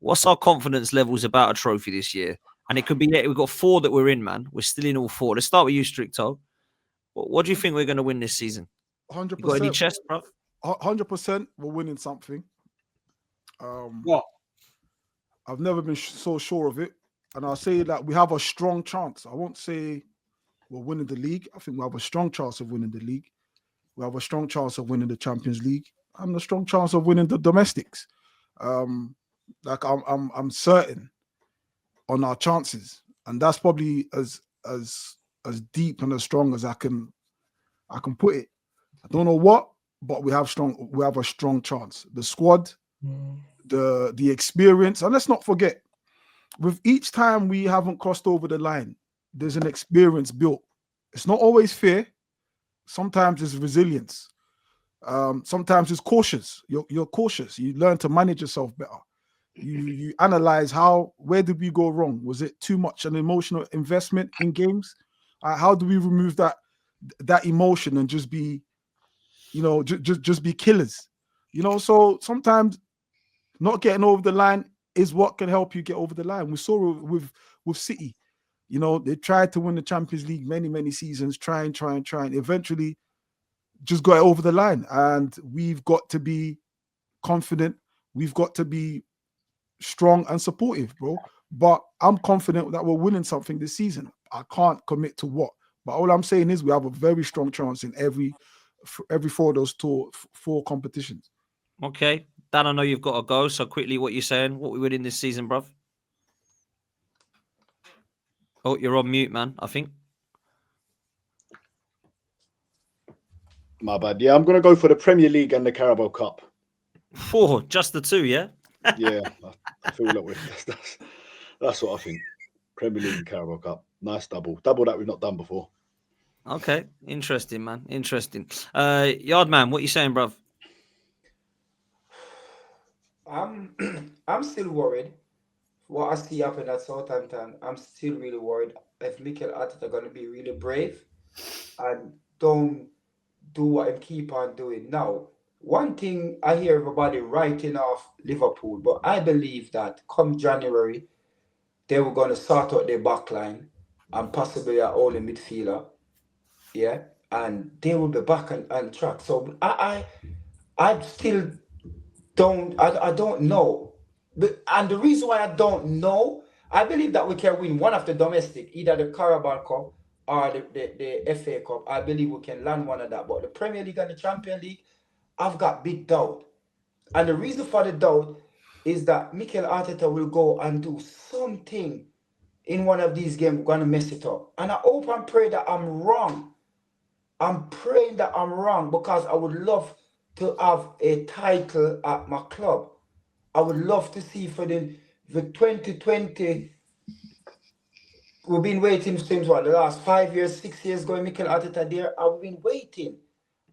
What's our confidence levels about a trophy this year? And it could be we've got 4 that we're in, man. We're still in all 4. Let's start with you, Stricto. What do you think we're going to win this season? You got any 100%. chest, bro? 100%. We're winning something. What? I've never been so sure of it, and I'll say that we have a strong chance. I won't say we're winning the league. I think we have a strong chance of winning the league. We have a strong chance of winning the Champions League and a strong chance of winning the domestics. Like I'm certain on our chances, and that's probably as deep and as strong as I can put it. I don't know what, but we have a strong chance. The squad, the experience, and let's not forget, with each time we haven't crossed over the line, there's an experience built. It's not always fair. Sometimes it's resilience. Sometimes it's cautious. You're cautious. You learn to manage yourself better. You analyze where did we go wrong? Was it too much an emotional investment in games? How do we remove that emotion and just be, just be killers? So sometimes not getting over the line is what can help you get over the line. We saw it with City. They tried to win the Champions League many seasons, trying. Eventually, just got it over the line. And we've got to be confident. We've got to be strong and supportive, bro. But I'm confident that we're winning something this season. I can't commit to what. But all I'm saying is we have a very strong chance in every 4 of those 4 competitions. Okay. Dan, I know you've got to go. So quickly, what you're saying, what we winning this season, bruv? Oh, you're on mute, man, I think. My bad. Yeah, I'm going to go for the Premier League and the Carabao Cup. 4, just the 2, yeah? Yeah, I feel like that's what I think. Premier League and Carabao Cup. Nice double that we've not done before. Okay, interesting, man. Interesting. Yardman, what you saying, bruv? I'm still worried. What I see happen at Southampton, I'm still really worried if Mikel Arteta going to be really brave and don't do what him keep on doing. Now, one thing I hear everybody writing off Liverpool, but I believe that come January, they were going to sort out their back line and possibly a only midfielder. Yeah. And they will be back on track. So I still I don't know. And the reason why I don't know, I believe that we can win one of the domestic, either the Carabao Cup or the FA Cup. I believe we can land one of that. But the Premier League and the Champions League, I've got big doubt. And the reason for the doubt is that Mikel Arteta will go and do something in one of these games, going to mess it up. And I hope and pray that I'm wrong. I'm praying that I'm wrong because I would love to have a title at my club. I would love to see for the 2020. We've been waiting since what, the last 5 years, 6 years going, Mikel Arteta there. I've been waiting.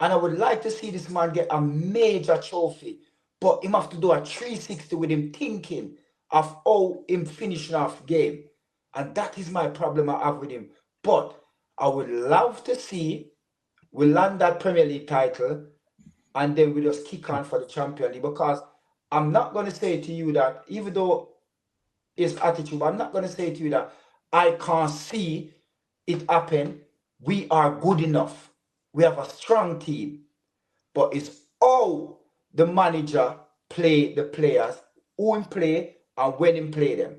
And I would like to see this man get a major trophy. But him have to do a 360 with him thinking of how him finishing off game. And that is my problem I have with him. But I would love to see we land that Premier League title and then we just kick on for the Champions League. Because I'm not going to say to you that, even though it's attitude, I'm not going to say to you that I can't see it happen. We are good enough. We have a strong team. But it's how the manager play the players, who him play and when him play them.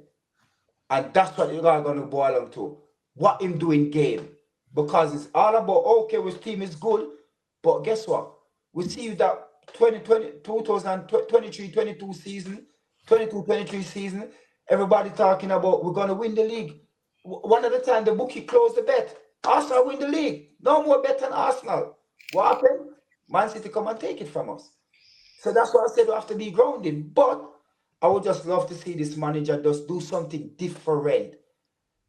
And that's what you're going to boil down to. What him do in game. Because it's all about, okay, which team is good. But guess what? We see that 2023-22 season, 22-23 season, everybody talking about we're going to win the league. One at a time, the bookie closed the bet. Arsenal win the league. No more bet on Arsenal. What happened? Man City come and take it from us. So that's why I said we have to be grounded. But I would just love to see this manager just do something different.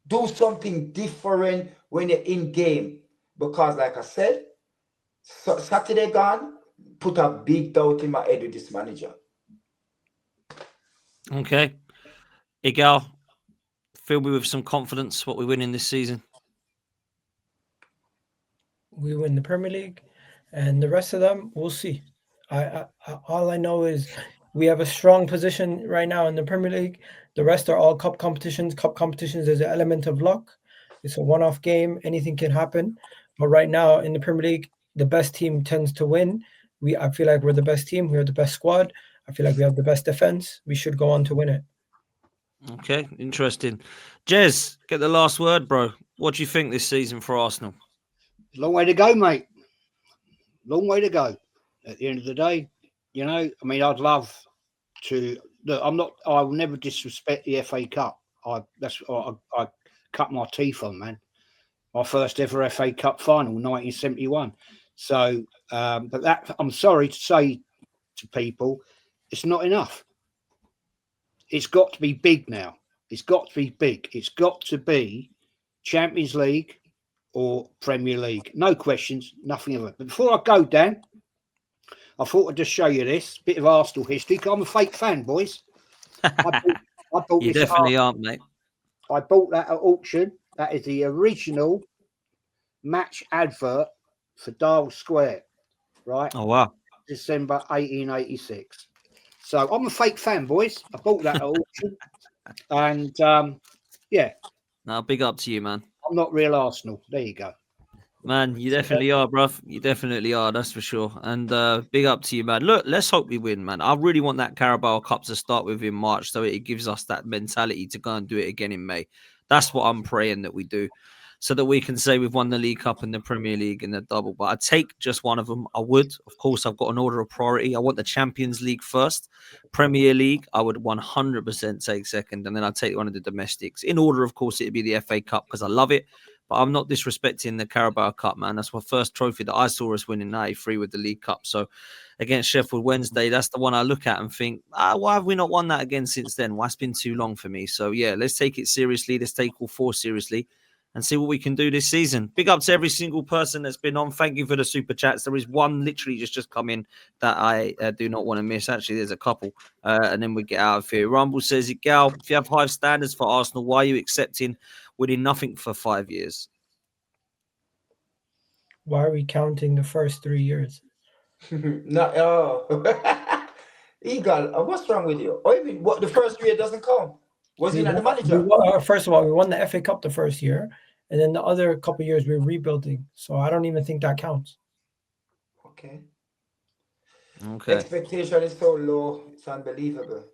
Do something different when you're in game. Because like I said, Saturday gone, put a big doubt in my head with this manager. Okay. Egal, fill me with some confidence what we win in this season. We win the Premier League, and the rest of them, we'll see. All I know is We have a strong position right now in the Premier League. The rest are all cup competitions. Cup competitions, there's an element of luck. It's a one-off game. Anything can happen. But right now in the Premier League, the best team tends to win. I feel like we're the best team. We have the best squad. I feel like we have the best defense. We should go on to win it. Okay, interesting. Jez, get the last word, bro. What do you think this season for Arsenal? Long way to go, mate. Long way to go. At the end of the day, you know, I mean, I'd love to. Look, I will never disrespect the FA Cup. I cut my teeth on, man. My first ever FA Cup final, 1971. So, but that, I'm sorry to say to people, it's not enough. It's got to be big now. It's got to be big. It's got to be Champions League or Premier League. No questions, nothing of it. But before I go, Dan, I thought I'd just show you this bit of Arsenal history. Because I'm a fake fan, boys. I bought You this definitely aren't, mate. I bought that at auction. That is the original match advert for Dial Square, right? Oh, wow. December 1886. So I'm a fake fan, boys. I bought that at auction. And yeah. No, big up to you, man. I'm not real Arsenal. There you go. Man, you definitely are, bruv. You definitely are, that's for sure. And big up to you, man. Look, let's hope we win, man. I really want that Carabao Cup to start with in March, so it gives us that mentality to go and do it again in May. That's what I'm praying that we do, so that we can say we've won the League Cup and the Premier League and the double. But I'd take just one of them. I would. Of course, I've got an order of priority. I want the Champions League first. Premier League, I would 100% take second. And then I'd take one of the domestics. In order, of course, it'd be the FA Cup because I love it. But I'm not disrespecting the Carabao Cup, man. That's my first trophy that I saw us win in 93 with the League Cup. So against Sheffield Wednesday, that's the one I look at and think, why have we not won that again since then? Well, it's been too long for me. So yeah, let's take it seriously. Let's take all four seriously and see what we can do this season. Big up to every single person that's been on. Thank you for the super chats. There is one literally just come in that I do not want to miss. Actually, there's a couple. And then we get out of here. Rumble says, Egal, if you have high standards for Arsenal, why are you accepting winning nothing for 5 years? Why are we counting the first 3 years? No, Egal, what's wrong with you? Oh, you mean what? The first year doesn't count? Was he not the manager? First of all, we won the FA Cup the first year, and then the other couple of years we were rebuilding. So I don't even think that counts. Okay. Okay. Expectation is so low, it's unbelievable.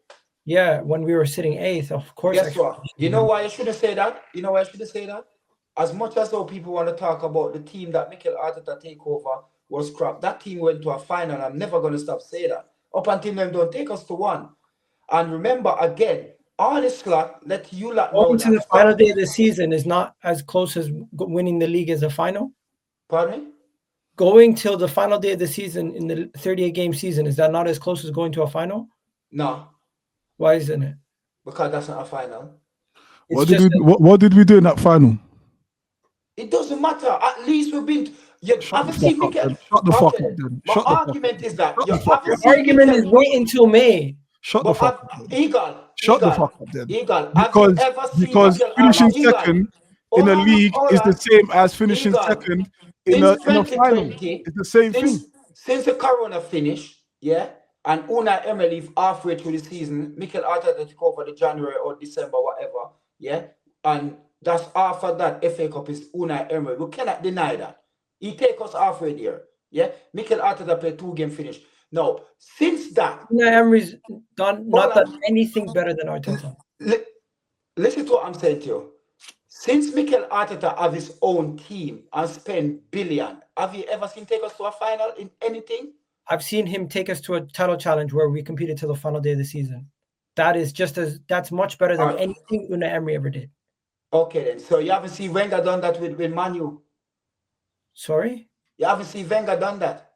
Yeah, when we were sitting 8th, of course. Guess what? You know why I shouldn't say that? You know why I shouldn't say that? As much as though people want to talk about the team that Mikel Arteta take over was crap, that team went to a final. I'm never going to stop saying that. Up until them don't take us to one. And remember, again, all this slot, let you lot know going to the final day of the season is not as close as winning the league as a final. Pardon me? Going till the final day of the season in the 38-game season, is that not as close as going to a final? No. Why isn't it? Because that's not a final. What did we do in that final? It doesn't matter. At least we've been. Shut the fuck up then. My argument is that your argument is wait until May. Shut the fuck up. Egal. Shut the fuck up then. Egal. Because finishing second in a league is the same as finishing second in a final. It's the same thing. Since the Corona finished, yeah, and Unai Emery halfway through the season, Mikel Arteta took over the January or December, whatever, yeah, and that's after that FA Cup is Unai Emery. We cannot deny that. He take us halfway there, yeah. Mikel Arteta played 2-game finish. Now, since that, Unai Emery's done anything better than Arteta. Listen to what I'm saying to you. Since Mikel Arteta have his own team and spend billion, have you ever seen take us to a final in anything? I've seen him take us to a title challenge where we competed till the final day of the season. That's much better than anything Unai Emery ever did. Okay then. So you haven't seen Wenger done that with Man U? Sorry? You haven't seen Wenger done that?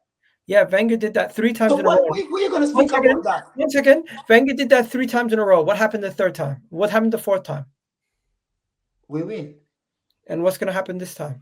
Yeah, Wenger did that 3 times in a row. What are you going to speak about that? 1 second. Wenger did that 3 times in a row. What happened the 3rd time? What happened the 4th time? We win. And what's going to happen this time?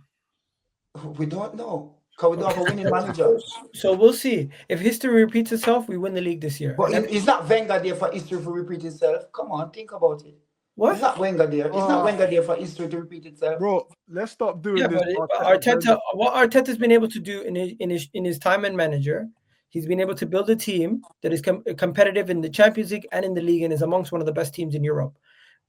We don't know. Because we don't have a winning manager. So we'll see. If history repeats itself, we win the league this year. But is not Wenger there for history to repeat itself? Come on, think about it. What? It's not Wenger there. It's not Wenger there for history to repeat itself. Bro, let's stop doing this. But Arteta, what Arteta's been able to do in his time as manager, He's been able to build a team that is competitive in the Champions League and in the league and is amongst one of the best teams in Europe.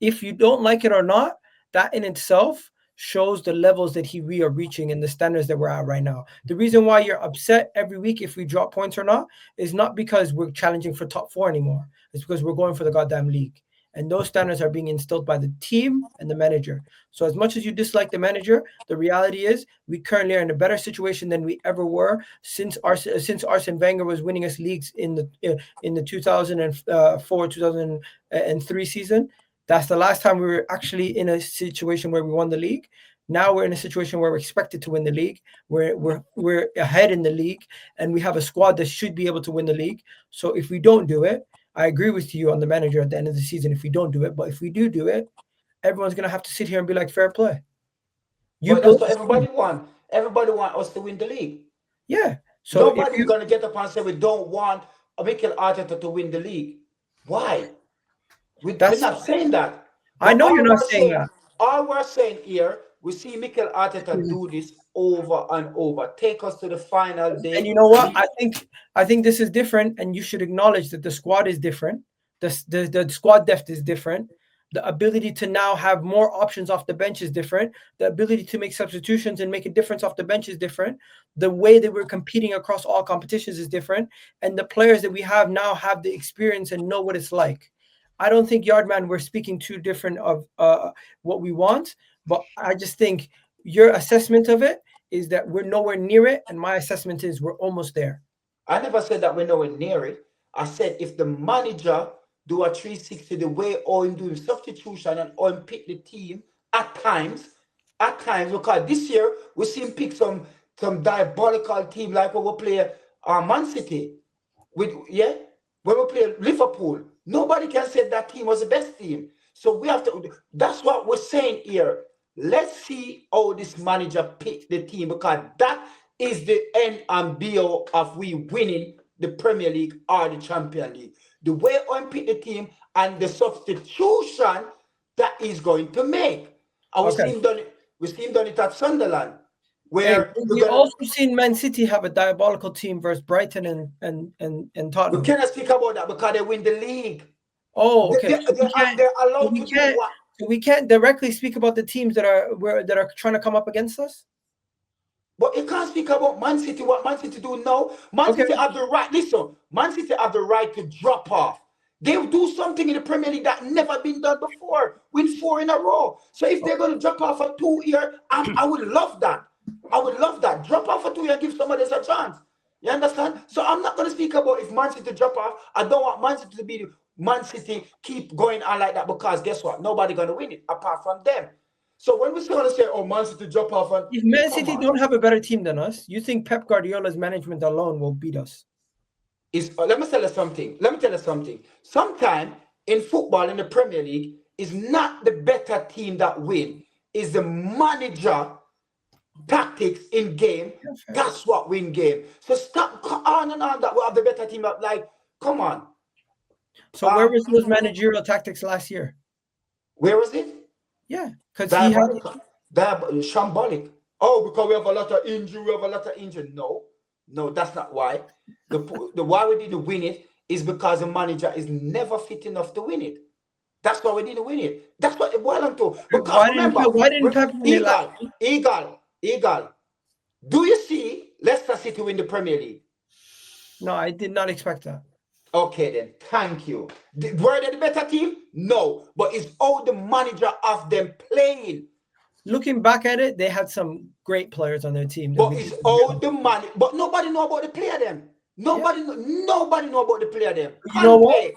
If you don't like it or not, that in itself shows the levels that we are reaching and the standards that we're at right now. The reason why you're upset every week if we drop points or not is not because we're challenging for top 4 anymore. It's because we're going for the goddamn league. And those standards are being instilled by the team and the manager. So as much as you dislike the manager, the reality is we currently are in a better situation than we ever were since Arsene Wenger was winning us leagues in the 2004, 2003 season. That's the last time we were actually in a situation where we won the league. Now we're in a situation where we're expected to win the league. We're ahead in the league, and we have a squad that should be able to win the league. So if we don't do it, I agree with you on the manager at the end of the season if we don't do it. But if we do it, everyone's going to have to sit here and be like, fair play. But that's what everybody want. Everybody want us to win the league. Yeah. So nobody's going to get up and say we don't want Mikel Arteta to win the league. Why? We're not saying that. I know you're not saying that. All we're saying here, we see Mikel Arteta do this over and over. Take us to the final day. And you know what? I think this is different, and you should acknowledge that the squad is different. The squad depth is different. The ability to now have more options off the bench is different. The ability to make substitutions and make a difference off the bench is different. The way that we're competing across all competitions is different. And the players that we have now have the experience and know what it's like. I don't think, Yardman, we're speaking too different of what we want, but I just think your assessment of it is that we're nowhere near it, and my assessment is we're almost there. I never said that we're nowhere near it. I said if the manager do a 360 the way Owen doing substitution and Owen pick the team at times, because this year we see him pick some diabolical team like when we play Man City when we play Liverpool. Nobody can say that team was the best team. So we have to, that's what we're saying here. Let's see how this manager pick the team, because that is the end and be all of we winning the Premier League or the Champions League. The way Owen pick the team and the substitution that he's going to make. And we see him done it at Sunderland. Where we also seen Man City have a diabolical team versus Brighton and Tottenham. We cannot speak about that because they win the league. Oh, okay. They're allowed to do what? So we can't directly speak about the teams that are trying to come up against us. But you can't speak about Man City. What Man City do now? Man City have the right. Listen, Man City have the right to drop off. They'll do something in the Premier League that never been done before. Win 4 in a row. So if they're going to drop off for 2 years, I would love that. I would love that. Drop off for 2 years and give somebody else a chance. You understand? So I'm not going to speak about if Man City drop off. I don't want Man City to be Man City keep going on like that, because guess what? Nobody going to win it apart from them. So when we're going to say, oh, Man City drop off. And if Man City don't have a better team than us, you think Pep Guardiola's management alone will beat us? Let me tell you something. Sometimes in football, in the Premier League, is not the better team that win. Is the manager tactics in game. That's what win game. So stop on and on that we have the better team. Like, come on. So where was those managerial tactics last year? Where was it? Yeah, because he had shambolic. Oh, because we have a lot of injury. No, that's not why. The why we didn't win it is because the manager is never fit enough to win it. That's why we didn't win it. That's what it boiled down to. Because why didn't Pep win it? Egal. Do you see Leicester City win the Premier League? No, I did not expect that. Okay, then. Thank you. Were they the better team? No. But it's all the manager of them playing. Looking back at it, they had some great players on their team. But it's all the money. But nobody know about the player them. Nobody know about the player them. You know what?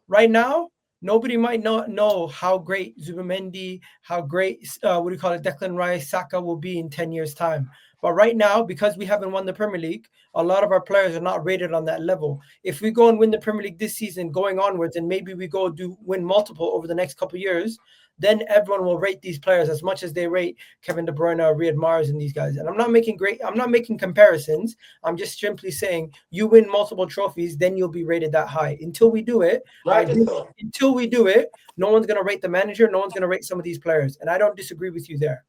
Right now, nobody might not know how great Zubimendi, how great, Declan Rice, Saka will be in 10 years' time. But right now, because we haven't won the Premier League, a lot of our players are not rated on that level. If we go and win the Premier League this season, going onwards, and maybe we go win multiple over the next couple of years, then everyone will rate these players as much as they rate Kevin De Bruyne or Riyad Mahrez and these guys. And I'm not making comparisons. I'm just simply saying you win multiple trophies, then you'll be rated that high. Until we do it, no one's going to rate the manager. No one's going to rate some of these players. And I don't disagree with you there.